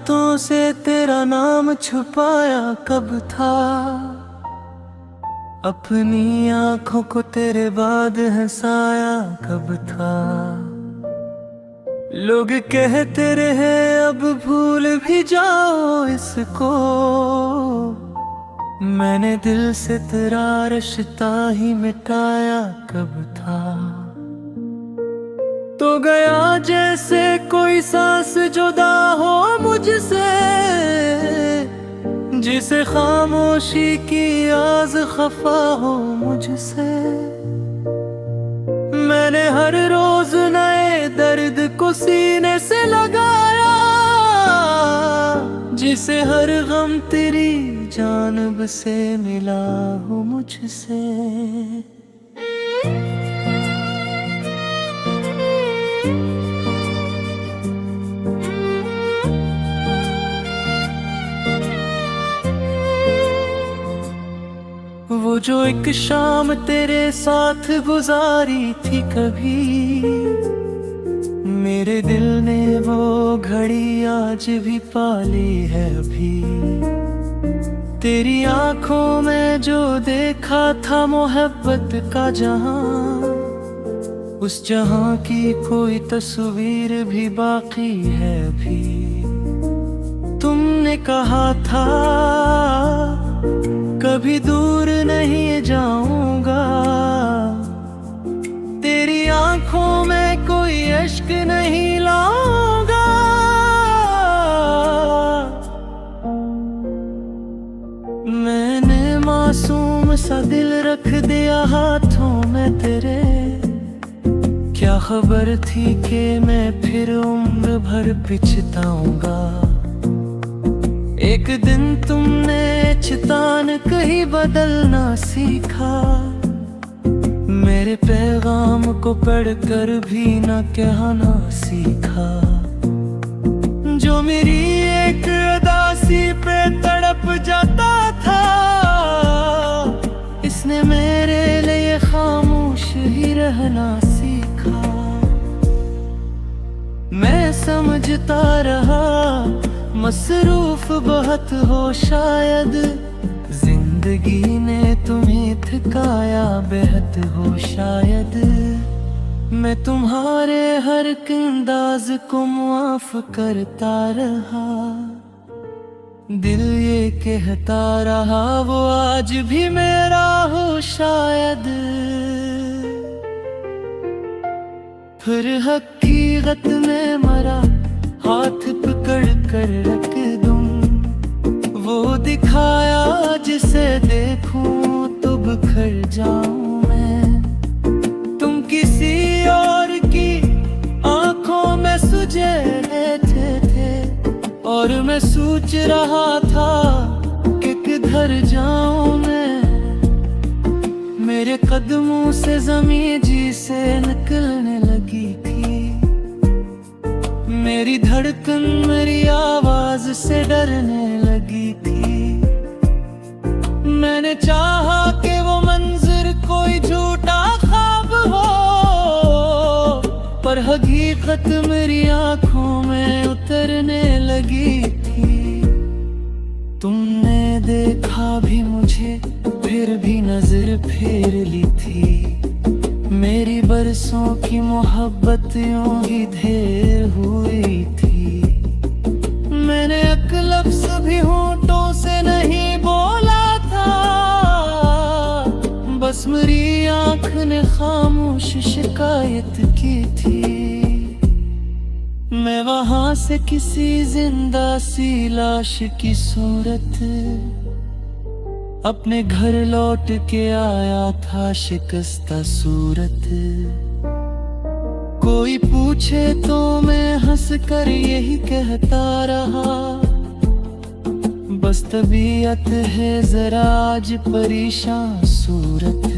हाथों से तेरा नाम छुपाया कब था। अपनी आंखों को तेरे बाद हंसाया कब था। लोग कहते रहे अब भूल भी जाओ इसको, मैंने दिल से तेरा रिश्ता ही मिटाया कब था। तो गया जैसे कोई सांस जुदा हो मुझसे, जिसे खामोशी की आज़ खफा हो मुझसे। मैंने हर रोज नए दर्द को सीने से लगाया, जिसे हर गम तेरी जानिब से मिला हो मुझसे। वो जो एक शाम तेरे साथ गुजारी थी कभी, मेरे दिल ने वो घड़ी आज भी पाली है अभी। तेरी आंखों में जो देखा था मोहब्बत का जहां, उस जहां की कोई तस्वीर भी बाकी है अभी। तुमने कहा था कभी दूर नहीं जाऊंगा, तेरी आंखों में कोई अश्क नहीं लाऊंगा। मैंने मासूम सा दिल रख दिया हाथों में तेरे, क्या खबर थी कि मैं फिर उम्र भर पछताऊंगा। एक दिन तुमने चितान कहीं बदलना सीखा, मेरे पैगाम को पढ़कर भी न कहना सीखा। जो मेरी एक अदासी पे तड़प जाता था, इसने मेरे लिए खामोश ही रहना सीखा। मैं समझता रहा मसरूफ बहुत हो शायद, जिंदगी ने तुम्हें थकाया बेहद हो शायद। मैं तुम्हारे हर एक अंदाज को मुआफ करता रहा, दिल ये कहता रहा वो आज भी मेरा हो शायद। फिर हकीकत में मरा हाथ पकड़ कर रख दूं, वो दिखाया जिसे देखूं तो बिखर जाऊं मैं। तुम किसी और की आंखों में सुझे रहते थे, और मैं सोच रहा था कि किधर जाऊं मैं। मेरे कदमों से ज़मीं जी से निकलने लगी थी, मेरी धड़कन मेरी आवाज से डरने लगी थी। मैंने चाहा कि वो मंजर कोई झूठा ख्वाब हो, पर हकीकत मेरी आंखों में उतरने लगी थी। तुमने देखा भी मुझे फिर भी नजर फेर ली थी, मेरी बरसों की मोहब्बत यूं ही ढेर हुई थी। मैंने एक लफ्ज़ भी होंठों से नहीं बोला था, बस मेरी आंख ने खामोश शिकायत की थी। मैं वहां से किसी जिंदा सी लाश की सूरत अपने घर लौट के आया था शिकस्ता सूरत। कोई पूछे तो मैं हंस कर यही कहता रहा, बस तबीयत है जरा आज परेशान सूरत।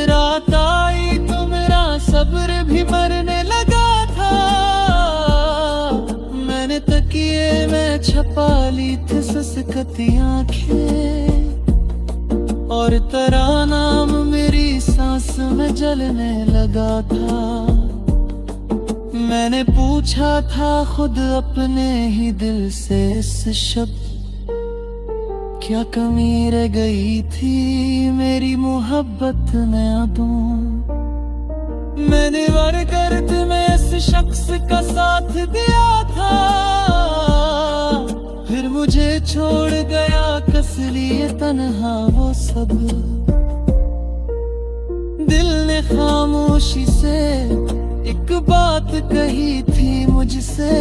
रात आई तो मेरा सब्र भी मरने लगा था, मैंने तकिए में छपा ली थी ससकती आँखें, और तेरा नाम मेरी सांस में जलने लगा था। मैंने पूछा था खुद अपने ही दिल से इस शब्द, क्या कमी रह गई थी मेरी मोहब्बत में दूं। मैंने वरगर्द में इस शख्स का साथ दिया था, फिर मुझे छोड़ गया कस लिए तन्हा वो सब। दिल ने खामोशी से एक बात कही थी मुझसे,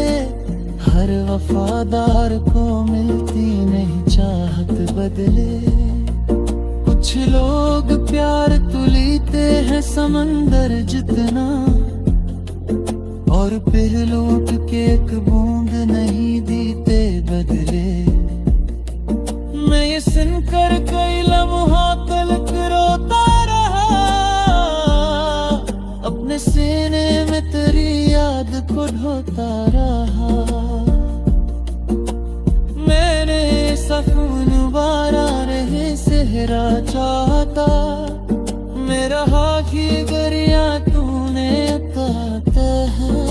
हर वफादार को मिलती नहीं चाहत बदले। कुछ लोग प्यार तुलीते हैं समंदर जितना, और फिर लूट के एक बूंद नहीं देते बदले। मैं ये सुनकर कई लम्हा तलक रोता रहा, अपने सीने में तेरी याद को ढोता रहा। मैंने सकून बारा रहे सेहरा चाहता, मेरा हाथी गरिया तूने उतारता है।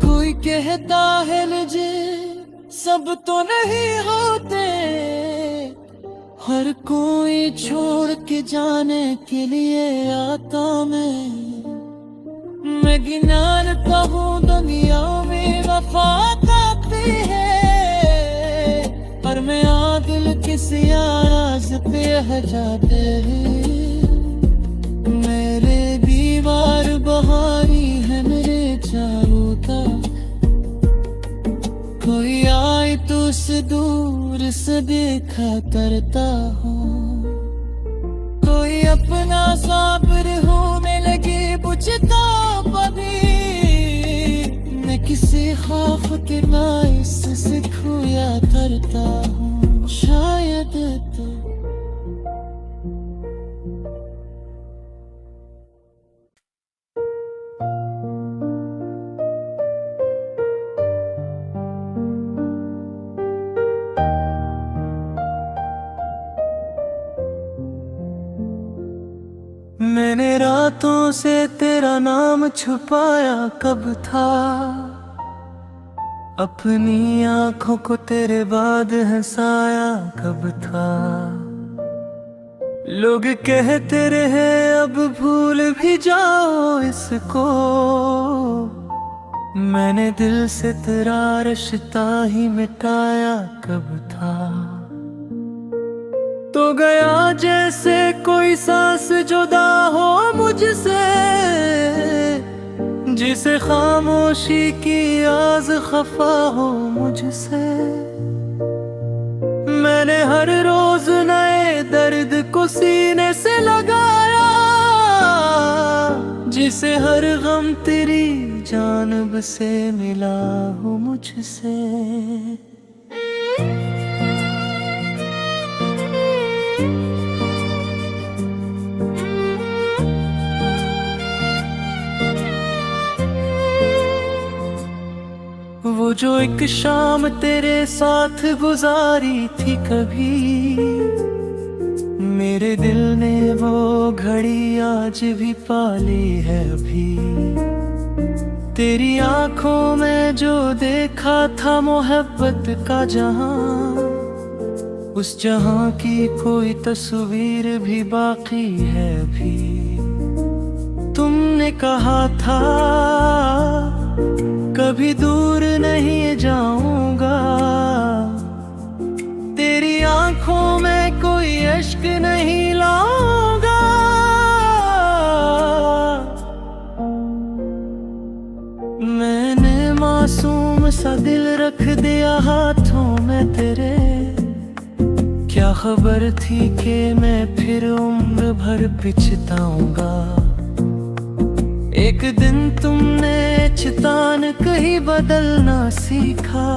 कोई कहता है मुझे सब तो नहीं होते, हर कोई छोड़ के जाने के लिए आता। मैं गिनाता हूँ दुनिया में वफा आती है, पर मैं आदिल किसी आराज़ पे रह जाते हैं। मेरे दीवार बहारी है मेरे चारों तरफ, कोई आए तो उसे दूर से देखा करता हूँ। कोई अपना साबिर होने लगे बुझता कभी, मैं किसी खौफ के बाइस से खोया करता हूँ शायद तो। मैंने रातों से तेरा नाम छुपाया कब था, अपनी आंखों को तेरे बाद हंसाया कब था। लोग कहते रहे अब भूल भी जाओ इसको, मैंने दिल से तेरा रिश्ता ही मिटाया कब था। तो गया जैसे कोई सांस जुदा हो मुझसे, जिसे खामोशी की आज खफा हो मुझसे। मैंने हर रोज नए दर्द को सीने से लगाया, जिसे हर गम तेरी जानिब से मिला हो मुझसे। वो जो एक शाम तेरे साथ गुजारी थी कभी, मेरे दिल ने वो घड़ी आज भी पाली है अभी। तेरी आंखों में जो देखा था मोहब्बत का जहां, उस जहां की कोई तस्वीर भी बाकी है अभी। तुमने कहा था कभी दूर नहीं जाऊंगा, तेरी आंखों में कोई अश्क नहीं लाऊंगा। मैंने मासूम सा दिल रख दिया हाथों में तेरे, क्या खबर थी कि मैं फिर उम्र भर पछताऊंगा। एक दिन तुमने चितान कहीं बदलना सीखा,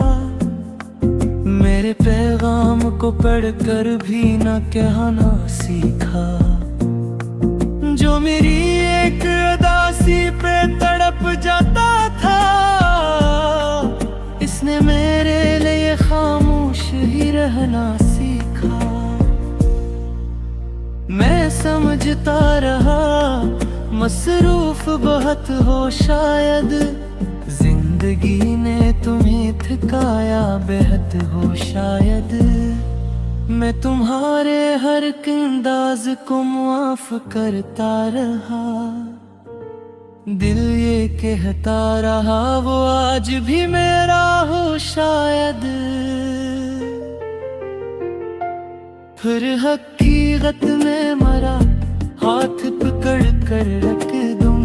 मेरे पैगाम को पढ़कर भी न कहना सीखा। जो मेरी एक अदासी पे तड़प जाता था, इसने मेरे लिए खामोश ही रहना सीखा। मैं समझता रहा मसरूफ बहुत हो शायद, जिंदगी ने तुम्हें थकाया बेहद हो शायद। मैं तुम्हारे हर एक अंदाज को मुआफ करता रहा, दिल ये कहता रहा वो आज भी मेरा हो शायद। फिर हकीकत में मरा, हाथ पकड़ कर रख दूं,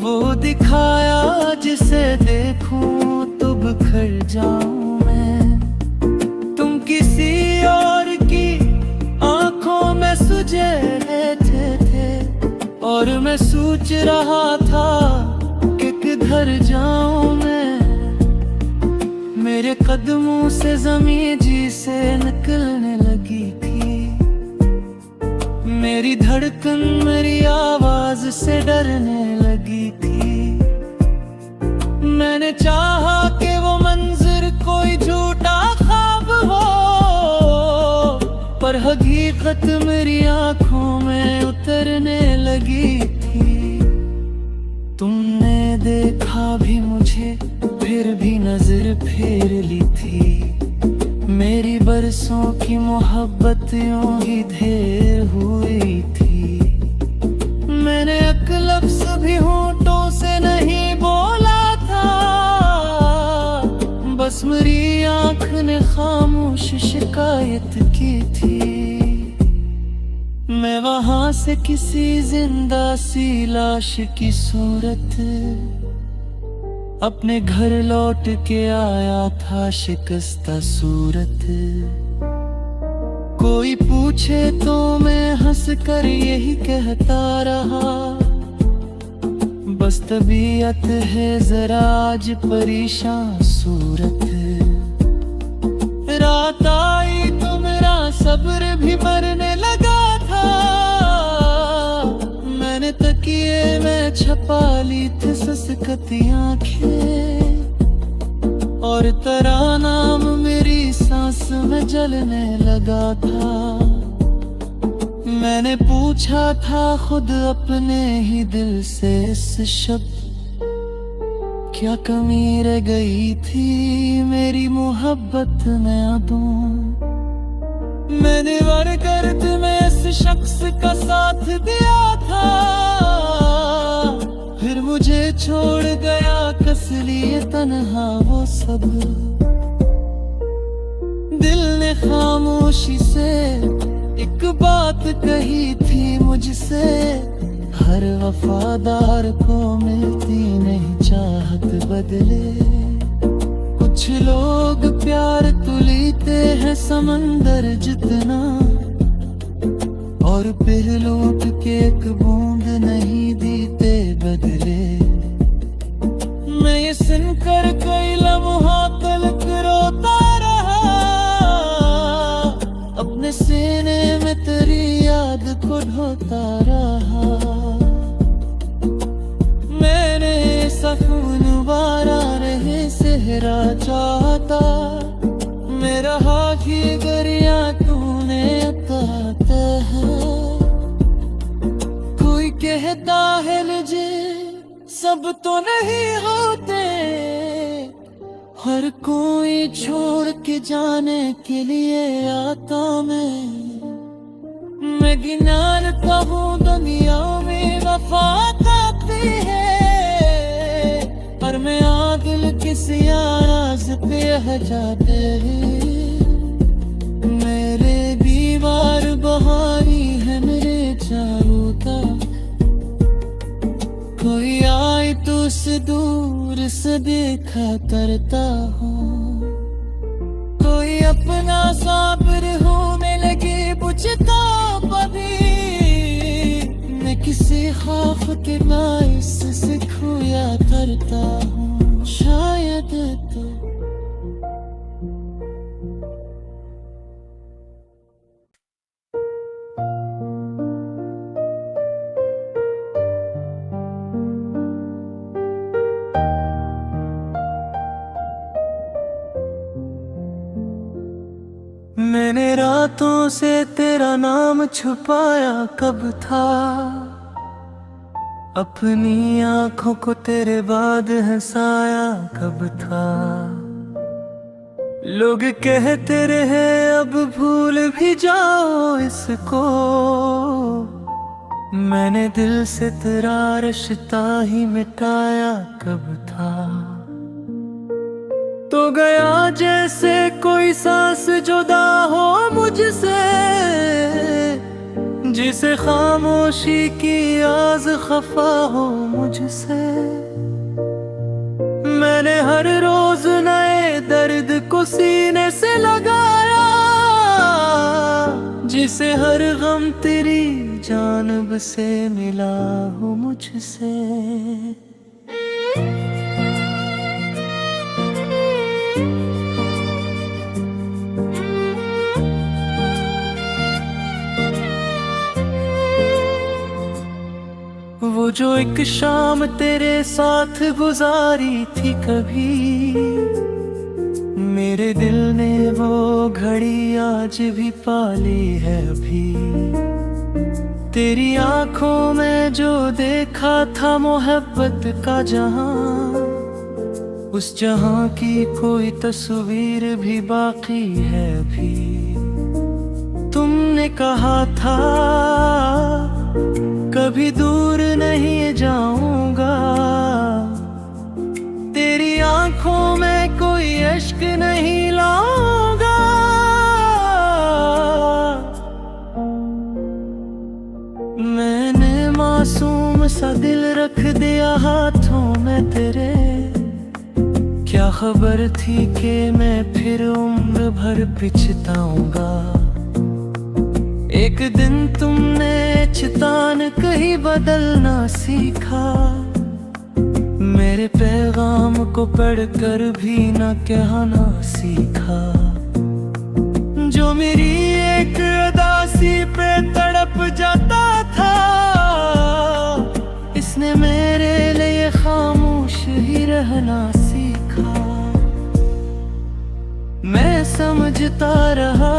वो दिखाया जिसे देखूं तो बिखर जाऊं मैं। तुम किसी और की आंखों में सुझे रहते थे, और मैं सोच रहा था कि किधर जाऊं मैं। मेरे कदमों से ज़मीं जी से निकलने लगी थी, मेरी धड़कन मेरी आवाज से डरने लगी थी। मैंने चाहा कि वो मंजर कोई झूठा ख्वाब हो, पर हकीकत मेरी आंखों में उतरने लगी थी। तुमने देखा भी मुझे, फिर भी नजर फेर ली थी। मेरी बरसों की मोहब्बत यूं ही ढेर हुई थी। मैंने एक लफ्ज़ भी होंठों से नहीं बोला था, बस मेरी आँख ने खामोश शिकायत की थी। मैं वहाँ से किसी जिंदा सी लाश की सूरत अपने घर लौट के आया था शिकस्ता सूरत। कोई पूछे तो मैं हंस कर यही कहता रहा, बस तबीयत है जरा आज परेशान सूरत। रात आई तो मेरा सब्र भी मरने लगा था, मैंने तकिए में छपा ली थी ससकती आँखें, और तेरा नाम मेरी सांस में जलने लगा था। मैंने पूछा था खुद अपने ही दिल से इस शब्द, क्या कमी रह गई थी मेरी मोहब्बत में अदूं। मैंने वरगर्द में इस शख्स का साथ दिया था, फिर मुझे छोड़ गया कस लिए तन्हा वो सब। दिल ने खामोशी से एक बात कही थी मुझसे, हर वफादार को मिलती नहीं चाहत बदले। कुछ लोग प्यार तो लेते हैं समंदर जितना, और फिर लौट के एक बूंद नहीं देते बदले। मैं ये सुनकर कई लम्हा तलक रोता रहा, अपने सीने में तेरी याद को ढोता रहा। मैंने सकून वारा रहे सेहरा चाहता, मेरा हाथी गरिया तूने अताता है। कोई कहता है लजे सब तो नहीं होते, हर कोई छोड़ के जाने के लिए आता। मैं गिनाता हूँ दुनिया में वफा आती है, पर मैं आदिल किसी आराज पे रह जाते हैं। मेरे दीवार बहारी है मेरे चारों तरफ, कोई आए तो उसे दूर से देखा करता हूँ। कोई अपना साबिर होने लगे बुझता कभी, मैं किसी खौफ के बाइस से खोया करता हूँ शायद तो। मैंने रातों से तेरा नाम छुपाया कब था, अपनी आंखों को तेरे बाद हंसाया कब था। लोग कहते रहे अब भूल भी जाओ इसको, मैंने दिल से तेरा रिश्ता ही मिटाया कब था। तो गया जैसे कोई सांस जुदा हो मुझसे, जिसे खामोशी की आज़ खफा हो मुझसे। मैंने हर रोज नए दर्द को सीने से लगाया, जिसे हर गम तेरी जानिब से मिला हो मुझसे। वो जो एक शाम तेरे साथ गुजारी थी कभी, मेरे दिल ने वो घड़ी आज भी पाली है अभी। तेरी आंखों में जो देखा था मोहब्बत का जहां, उस जहां की कोई तस्वीर भी बाकी है अभी। तुमने कहा था कभी दूर नहीं जाऊंगा, तेरी आंखों में कोई अश्क नहीं लाऊंगा। मैंने मासूम सा दिल रख दिया हाथों में तेरे, क्या खबर थी कि मैं फिर उम्र भर पछताऊंगा। एक दिन तुमने चितान कहीं बदलना सीखा, मेरे पैगाम को पढ़कर भी न कहना सीखा। जो मेरी एक उदासी पे तड़प जाता था, इसने मेरे लिए खामोश ही रहना सीखा। मैं समझता रहा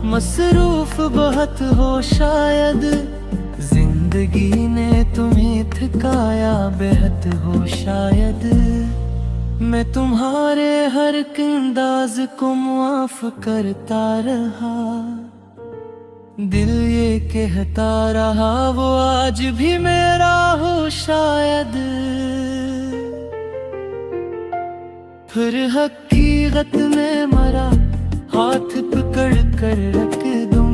मसरूफ बहुत हो शायद, जिंदगी ने तुम्हें थकाया बेहद हो शायद। मैं तुम्हारे हर एक अंदाज को मुआफ करता रहा, दिल ये कहता रहा वो आज भी मेरा हो शायद। फिर हकीकत में मरा हाथ पकड़ कर रख दूं,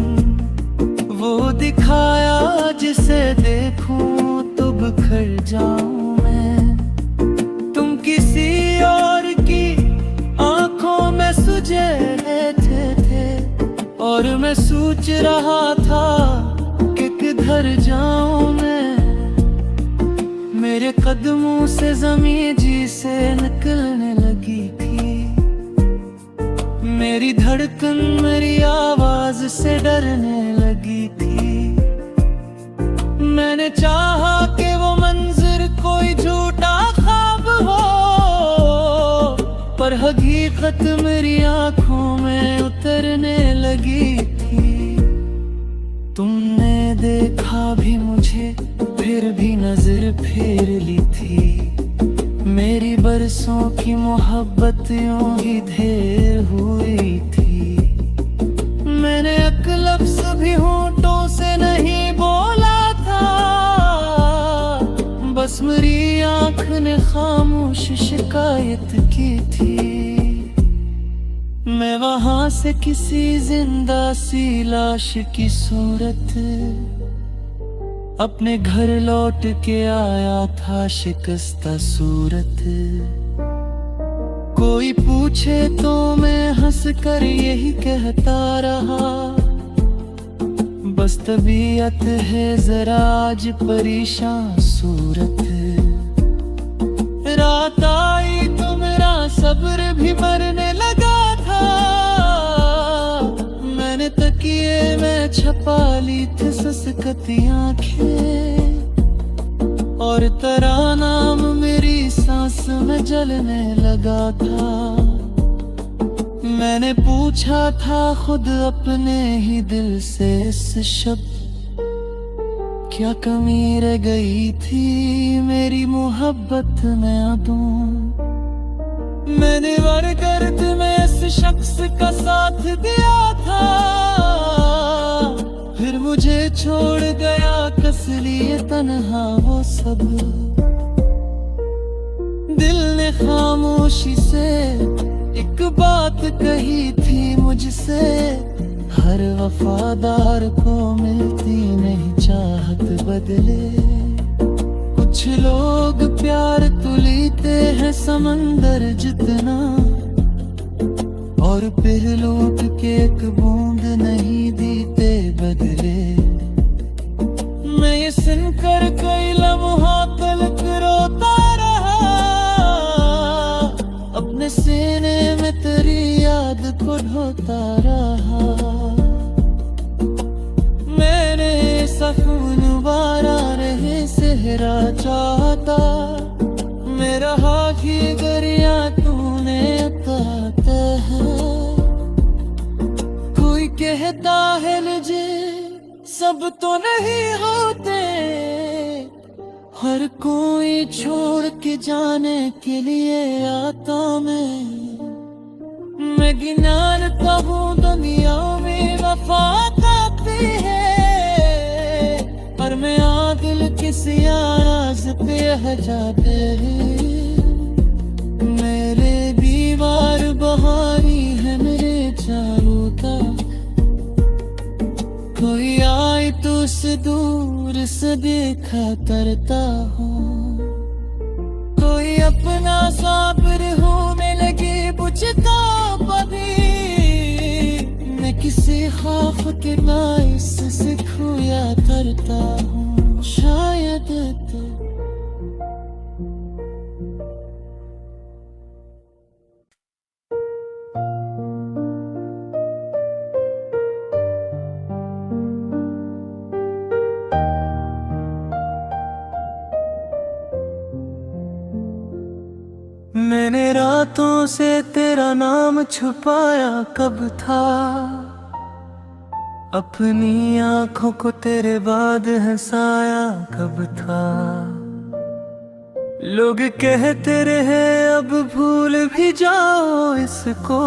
वो दिखाया जिसे देखूं तो बिखर जाऊं मैं। तुम किसी और की आंखों में सुझे रहते थे, और मैं सोच रहा था कि किधर जाऊं मैं। मेरे कदमों से ज़मीं जी से निकलने लगी थी, मेरी धड़कन मेरी आवाज से डरने लगी थी। मैंने चाहा कि वो मंजर कोई झूठा ख्वाब हो, पर हकीकत मेरी आंखों में उतरने लगी थी। तुमने देखा भी मुझे फिर भी नजर फेर ली थी, मेरी बरसों की मोहब्बत यूं ही ढेर हुई थी। मैंने एक लफ्ज़ भी होंठों से नहीं बोला था, बस मेरी आंख ने खामोश शिकायत की थी। मैं वहां से किसी जिंदा सी लाश की सूरत अपने घर लौट के आया था शिकस्ता सूरत। कोई पूछे तो मैं हंस कर यही कहता रहा, बस तबीयत है जरा आज परेशान सूरत। रात आई तो मेरा सब्र भी मरने लगा था, मैंने तकिए में छपा ली थी ससकती आंखें, और तेरा नाम मेरी सांस में जलने लगा था। मैंने पूछा था खुद अपने ही दिल से इस शब्द, क्या कमी रह गई थी मेरी मोहब्बत में दूं। मैंने वरगर्द में इस शख्स का साथ दिया था, फिर मुझे छोड़ गया कस लिए तन्हा वो सब। दिल ने खामोशी से एक बात कही थी मुझसे, हर वफादार को मिलती नहीं चाहत बदले। कुछ लोग प्यार तुलीते हैं समंदर जितना, और फिर लूट के एक बूंद नहीं देते बदले। मैं ये सुनकर कई लम्हा तलक रोता रहा, अपने सीने में तेरी याद को ढोता रहा। मैंने सकून वारा रहे सेहरा चाहता, मेरा हाथी गरिया तूने अताते है। कोई कहता है मुझे सब तो नहीं होते, हर कोई छोड़ के जाने के लिए आता। मैं गिनाता हूँ दुनिया में वफा काफी है, पर मैं आदिल किसी आराज पे है जाते हैं। मेरे दीवार बहारी है मेरे चारों तरफ, कोई आए तो उसे दूर से देखा करता हूँ। कोई अपना साबिर होने लगे बुझता पभी, मैं किसी खौफ के बाइस से खोया करता हूँ शायद तो। मैंने रातों से तेरा नाम छुपाया कब था, अपनी आंखों को तेरे बाद हंसाया कब था। लोग कहते रहे अब भूल भी जाओ इसको,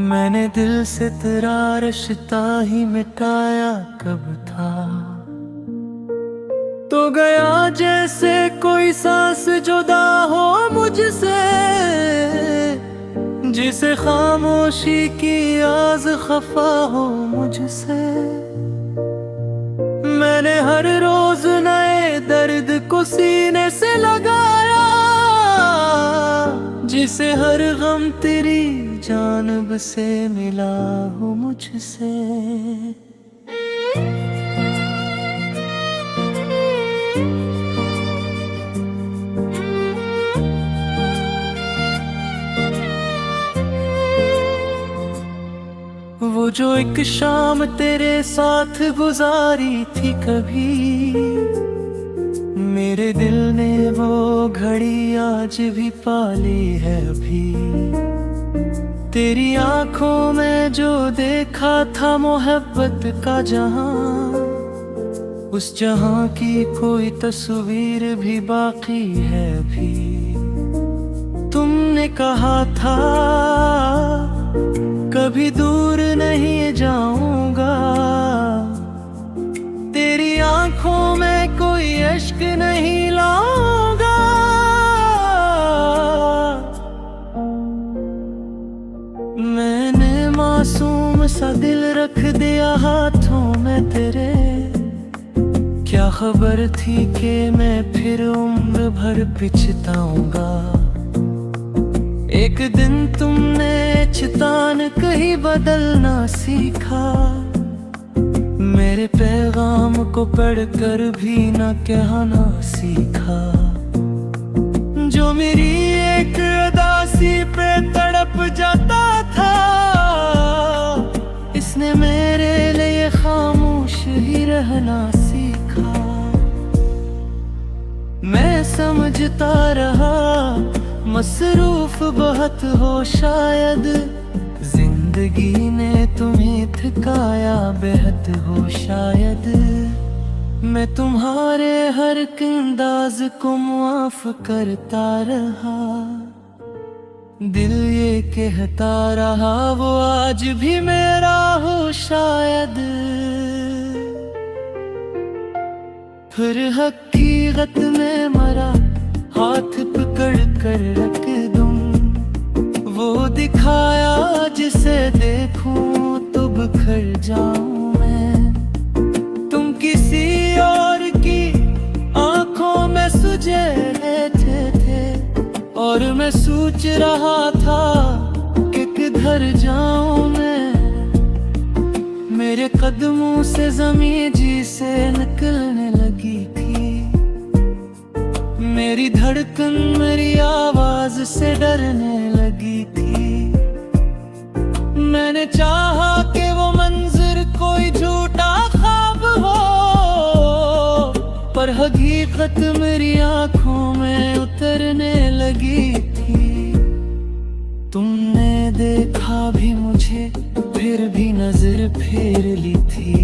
मैंने दिल से तेरा रिश्ता ही मिटाया कब था। तो गया जैसे कोई सांस जुदा हो मुझसे, जिसे खामोशी की आज खफा हो मुझसे। मैंने हर रोज नए दर्द को सीने से लगाया, जिसे हर गम तेरी जानिब से मिला हो मुझसे। वो जो एक शाम तेरे साथ गुजारी थी कभी, मेरे दिल ने वो घड़ी आज भी पाली है अभी। तेरी आंखों में जो देखा था मोहब्बत का जहां, उस जहां की कोई तस्वीर भी बाकी है अभी। तुमने कहा था कभी दूर नहीं जाऊंगा, तेरी आंखों में कोई इश्क नहीं लाऊंगा। मैंने मासूम सा दिल रख दिया हाथों में तेरे, क्या खबर थी कि मैं फिर उम्र भर पछताऊंगा। एक दिन तुमने चितान कहीं बदलना सीखा, मेरे पैगाम को पढ़कर भी न कहना सीखा। जो मेरी एक अदासी पे तड़प जाता था, इसने मेरे लिए खामोश ही रहना सीखा। मैं समझता रहा मसरूफ बहुत हो शायद जिंदगी ने तुम्हें थकाया बेहद हो शायद, मैं तुम्हारे हर एक अंदाज को मुआफ करता रहा। दिल ये कहता रहा वो आज भी मेरा हो शायद, फिर हकीकत में मरा हाथ पकड़ कर रख दूं, वो दिखाया जिसे देखूं तो बिखर जाऊं मैं। तुम किसी और की आंखों में सुझे बैठे थे और मैं सोच रहा था कि किधर जाऊं मैं। मेरे कदमों से ज़मीं जी से निकलने लगी थी, मेरी धड़कन मेरी आवाज से डरने लगी थी। मैंने चाहा कि वो मंजर कोई झूठा ख्वाब हो, पर हकीकत मेरी आंखों में उतरने लगी थी। तुमने देखा भी मुझे फिर भी नजर फेर ली थी,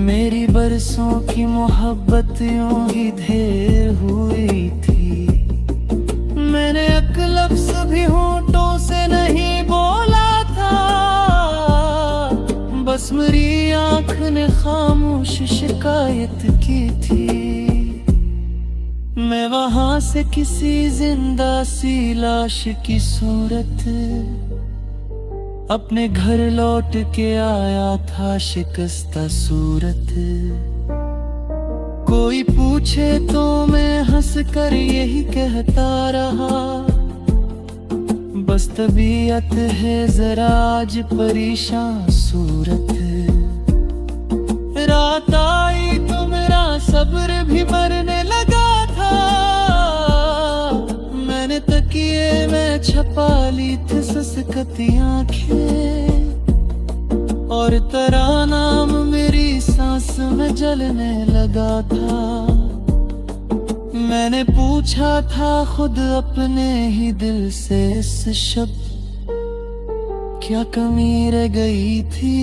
मेरी बरसों की मोहब्बत यूं ही ढेर हुई थी। मैंने एक लफ्ज़ भी होंठों से नहीं बोला था, बस मेरी आँख ने खामोश शिकायत की थी। मैं वहां से किसी जिंदा सी लाश की सूरत अपने घर लौट के आया था शिकस्ता सूरत। कोई पूछे तो मैं हंस कर यही कहता रहा, बस तबीयत है जरा आज परेशान सूरत। रात आई तो मेरा सब्र भी मरने लगा था, मैंने तकिए में छपा ली थी ससकती आँखें, और तेरा नाम मेरी सांस में जलने लगा था। मैंने पूछा था खुद अपने ही दिल से इस शब्द, क्या कमी रह गई थी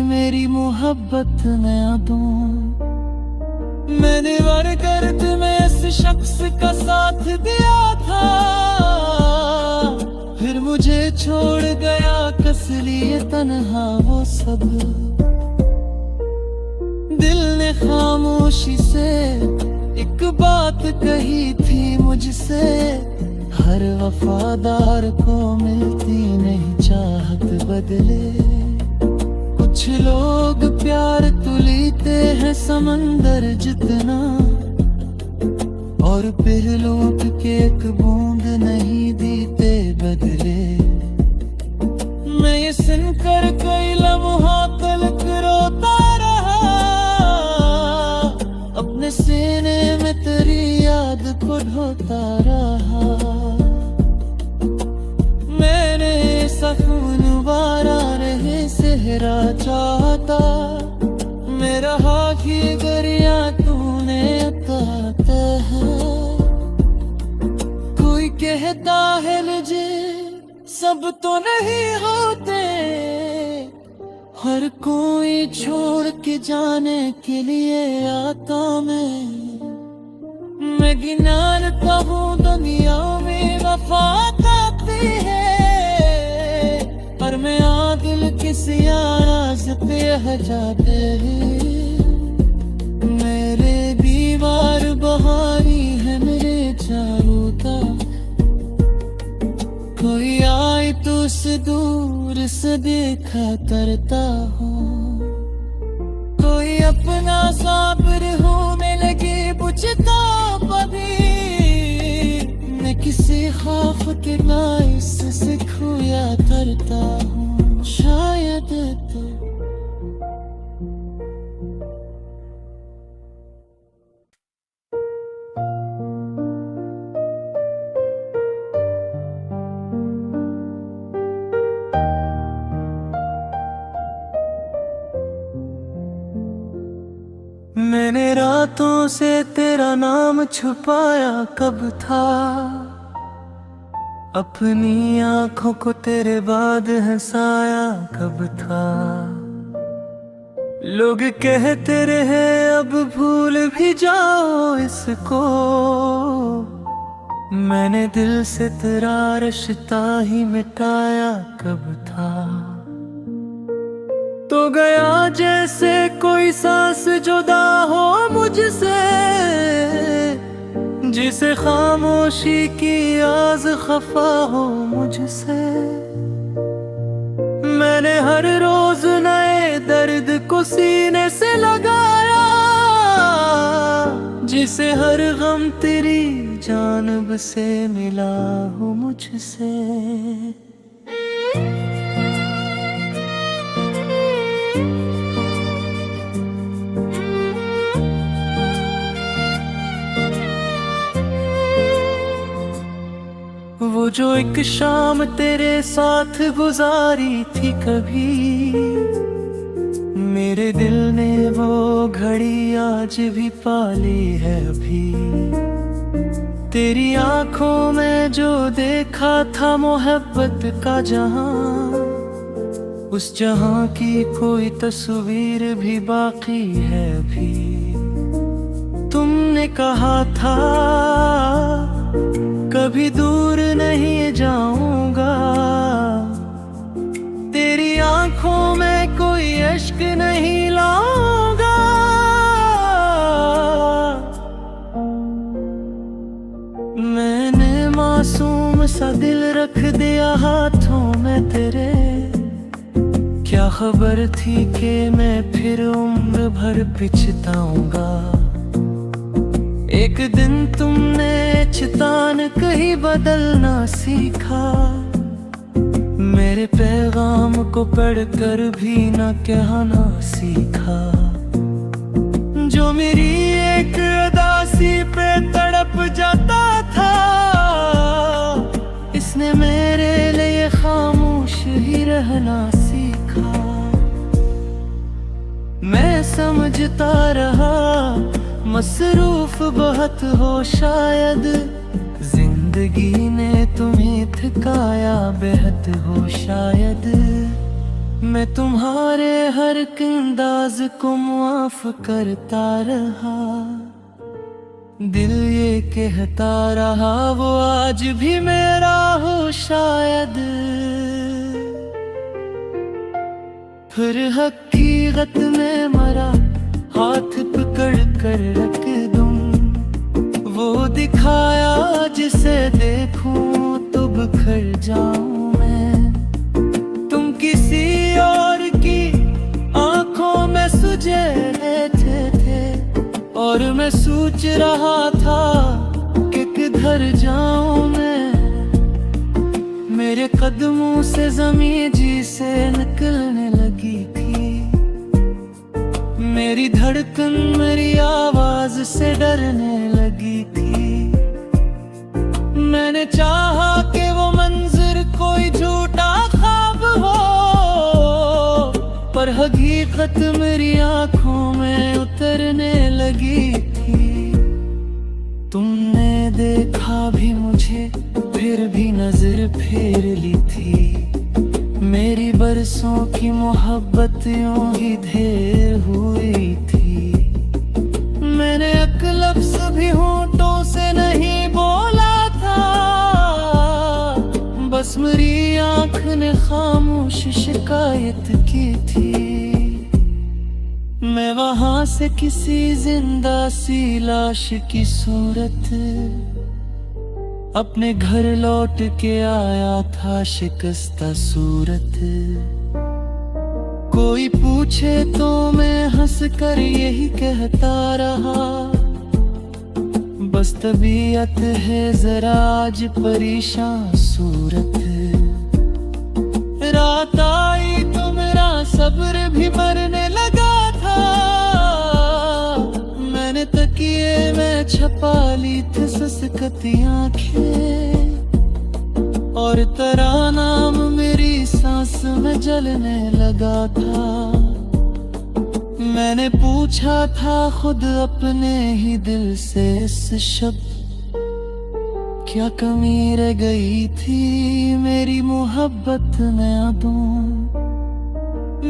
मेरी मोहब्बत में यादों। मैंने वरगर्द में इस शख्स का साथ दिया था, फिर मुझे छोड़ गया कस लिए तन्हा वो सब। दिल ने खामोशी से एक बात कही थी मुझसे, हर वफादार को मिलती नहीं चाहत बदले। कुछ लोग प्यार तो लेते हैं समंदर जितना, और फिर लूट के एक बूंद नहीं देते बदले। मैं ये सुनकर कई लम्हा तलक रोता रहा, अपने सीने में तेरी याद को ढोता रहा। मैंने सफून वारा रहे सेहरा चाहता, मेरा हाथी गरिया तूने उतारता है। कोई कहता है मुझे सब तो नहीं होते, हर कोई छोड़ के जाने के लिए आता। मैं गिनाता हूँ दुनिया में वफा आती है, पर मैं आदिल किसी आराज़ पे है जाते हैं। मेरे दीवार बहारी है मेरे चारों तरफ, कोई आए तो उसे दूर से देखा करता हूँ। कोई अपना साबिर होने लगे बुझता कभी, मैं किसी खौफ के बाइस से खोया करता हूँ शायद तो। मैंने रातों से तेरा नाम छुपाया कब था, अपनी आंखों को तेरे बाद हंसाया कब था। लोग कहते रहे अब भूल भी जाओ इसको, मैंने दिल से तेरा रिश्ता ही मिटाया कब था। तो गया जैसे कोई सांस जुदा हो मुझसे, जिसे खामोशी की आज़ खफा हो मुझसे। मैंने हर रोज नए दर्द को सीने से लगाया, जिसे हर गम तेरी जानिब से मिला हो मुझसे। वो जो एक शाम तेरे साथ गुजारी थी कभी, मेरे दिल ने वो घड़ी आज भी पाली है अभी। तेरी आंखों में जो देखा था मोहब्बत का जहां, उस जहां की कोई तस्वीर भी बाकी है अभी। तुमने कहा था कभी दूर नहीं जाऊंगा, तेरी आंखों में कोई इश्क नहीं लाऊंगा। मैंने मासूम सा दिल रख दिया हाथों में तेरे, क्या खबर थी कि मैं फिर उम्र भर पछताऊंगा। एक दिन तुमने चितान कहीं बदलना सीखा, मेरे पैगाम को पढ़कर भी न कहना सीखा। जो मेरी एक उदासी पे तड़प जाता था, इसने मेरे लिए खामोश ही रहना सीखा। मैं समझता रहा मसरूफ बहुत हो शायद, जिंदगी ने तुम्हें थकाया बेहद हो शायद। मैं तुम्हारे हर एक अंदाज को मुआफ करता रहा, दिल ये कहता रहा वो आज भी मेरा हो शायद। फिर हकीकत में मरा हाथ पकड़ कर रख दूं, वो दिखाया जिसे देखूं तो बिखर जाऊं मैं। तुम किसी और की आंखों में सुझे रहते थे, और मैं सोच रहा था कि किधर जाऊं मैं। मेरे कदमों से ज़मीं जी से निकलने लगी थी, मेरी धड़कन मेरी आवाज से डरने लगी थी। मैंने चाहा कि वो मंजर कोई झूठा ख्वाब हो, पर हकीकत मेरी आंखों में उतरने लगी थी। तुमने देखा भी मुझे फिर भी नजर फेर ली थी, मेरी बरसों की मोहब्बत यूं ही ढेर हुई थी। मैंने एक लफ्ज़ भी होंठों से नहीं बोला था, बस मेरी आंख ने खामोश शिकायत की थी। मैं वहां से किसी जिंदा सी लाश की सूरत अपने घर लौट के आया था शिकस्ता सूरत। कोई पूछे तो मैं हंस कर यही कहता रहा, बस तबीयत है जरा आज परेशान सूरत। रात आई तो मेरा सब्र भी मरने लगा था, मैंने तकिए में छपा ली थी ससकती आंखें, और तेरा नाम मेरी सांस में जलने लगा था। मैंने पूछा था खुद अपने ही दिल से इस शब्द क्या कमी रह गई थी मेरी मोहब्बत में दूं।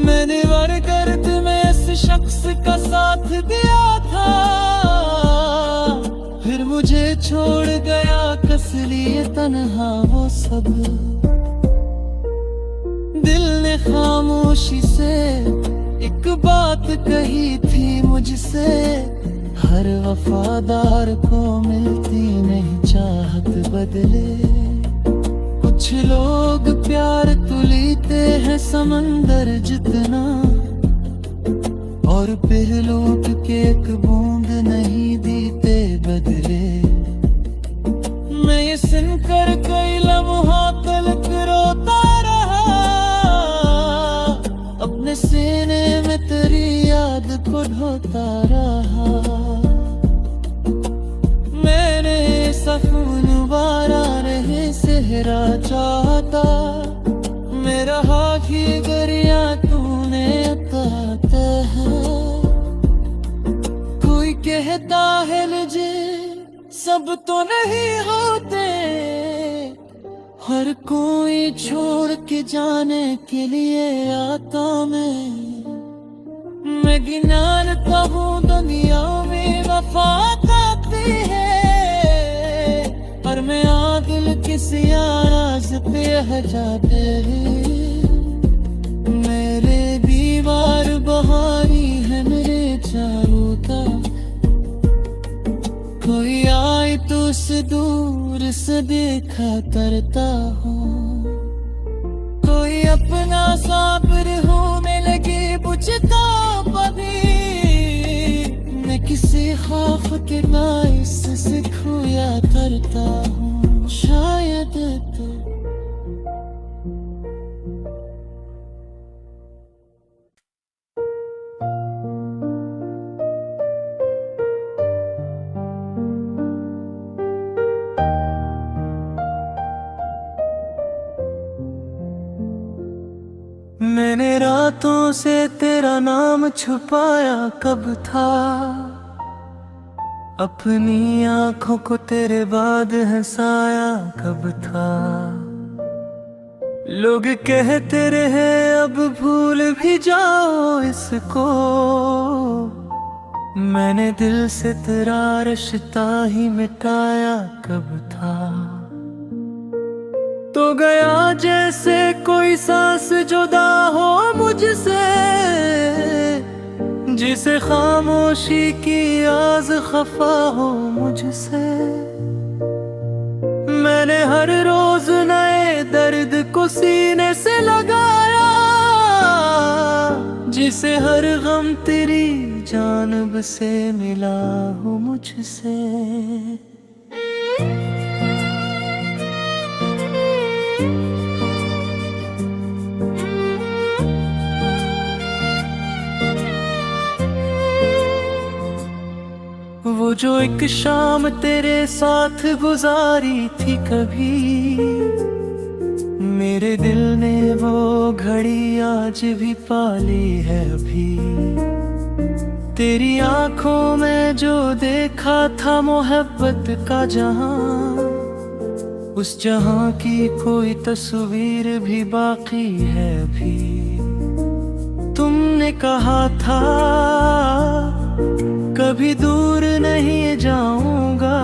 मैंने वरगर्द में इस शख्स का साथ दिया था, फिर मुझे छोड़ गया कस लिए तन्हा वो सब। दिल ने खामोशी से एक बात कही थी मुझसे, हर वफादार को मिलती नहीं चाहत बदले। कुछ लोग प्यार तुलीते हैं समंदर जितना, और फिर लूट के एक बूंद नहीं देते बदले। मैं ये सुनकर कई लम्हा तलक रोता रहा, अपने सीने में तेरी याद को ढोता रहा। मैंने सफून वारा रहे सेहरा चाहता, मेरा हाथी गरिया तूने अताते है। कोई कहता है मुझे सब तो नहीं होते, हर कोई छोड़ के जाने के लिए आता। मैं गिनाता हूँ दुनिया में वफा आती है, पर मैं आदिल किसी आराज पे है जाते हैं। मेरे दीवार बहारी है मेरे चारों, कोई आए तो उसे दूर से देखा करता हूँ। कोई अपना साबिर होने लगे बुझता पभी, मैं किसी खौफ के बाइस से खोया करता हूँ शायद तो। मैंने रातों से तेरा नाम छुपाया कब था, अपनी आंखों को तेरे बाद हंसाया कब था। लोग कहते रहे अब भूल भी जाओ इसको, मैंने दिल से तेरा रिश्ता ही मिटाया कब था। तो गया जैसे कोई सांस जुदा हो मुझसे, जिसे खामोशी की आज़ खफा हो मुझसे। मैंने हर रोज नए दर्द को सीने से लगाया, जिसे हर गम तेरी जानिब से मिला हो मुझसे। वो जो एक शाम तेरे साथ गुजारी थी कभी, मेरे दिल ने वो घड़ी आज भी पाली है अभी। तेरी आंखों में जो देखा था मोहब्बत का जहां, उस जहां की कोई तस्वीर भी बाकी है अभी। तुमने कहा था कभी दूर नहीं जाऊंगा,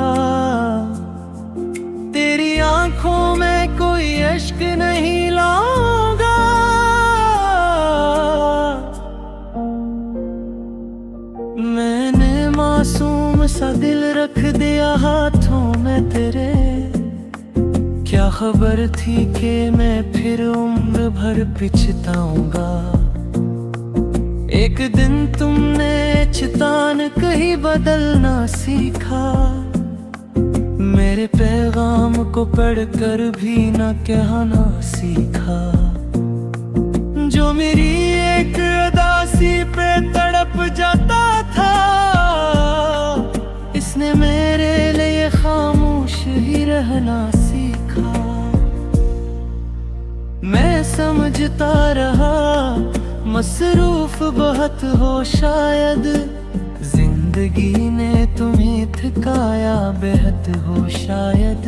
तेरी आंखों में कोई इश्क नहीं लाऊंगा। मैंने मासूम सा दिल रख दिया हाथों में तेरे, क्या खबर थी कि मैं फिर उम्र भर पछताऊंगा। एक दिन तुमने चितान कहीं बदलना सीखा, मेरे पैगाम को पढ़कर भी न कहना सीखा। जो मेरी एक अदासी पे तड़प जाता था, इसने मेरे लिए खामोश ही रहना सीखा। मैं समझता रहा मसरूफ बहुत हो शायद, जिंदगी जिंदगी ने तुम्हें थकाया बेहद हो शायद,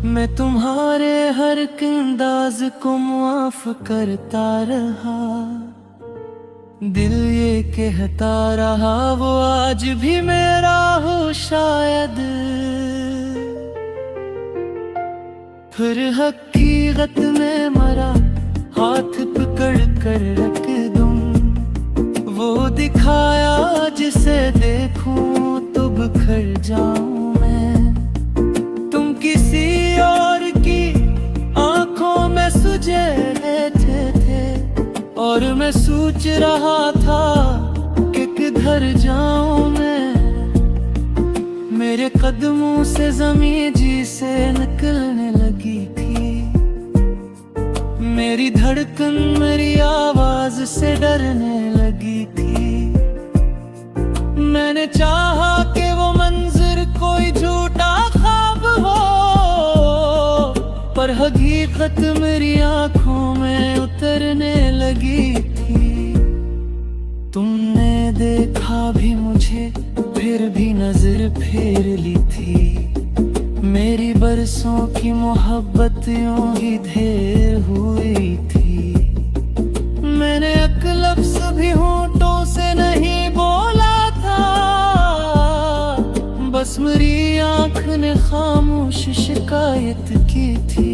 मैं तुम्हारे हर एक अंदाज को मुआफ करता रहा। दिल ये कहता रहा वो आज भी मेरा हो शायद, फिर हकीकत में मरा हाथ पकड़ कर रख दूं, वो दिखाया जिसे देखूं तो बिखर जाऊं मैं। तुम किसी और की आंखों में सुझे बैठे थे और मैं सोच रहा था कि किधर जाऊं मैं। मेरे कदमों से ज़मीं जी से निकलने लगी थी, मेरी धड़कन मेरी आवाज से डरने लगी थी। मैंने चाहा कि वो मंजर कोई झूठा ख्वाब हो, पर हकीकत मेरी आंखों में उतरने लगी थी। तुमने देखा भी मुझे फिर भी नजर फेर ली थी, मेरी बरसों की मोहब्बत यूं ही ढेर हुई थी। मैंने एक लफ्ज़ भी होंठों से नहीं बोला था, बस मेरी आंख ने खामोश शिकायत की थी।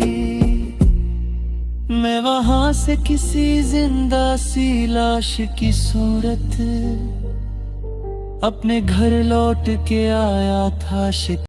मैं वहां से किसी जिंदा सी लाश की सूरत अपने घर लौट के आया था।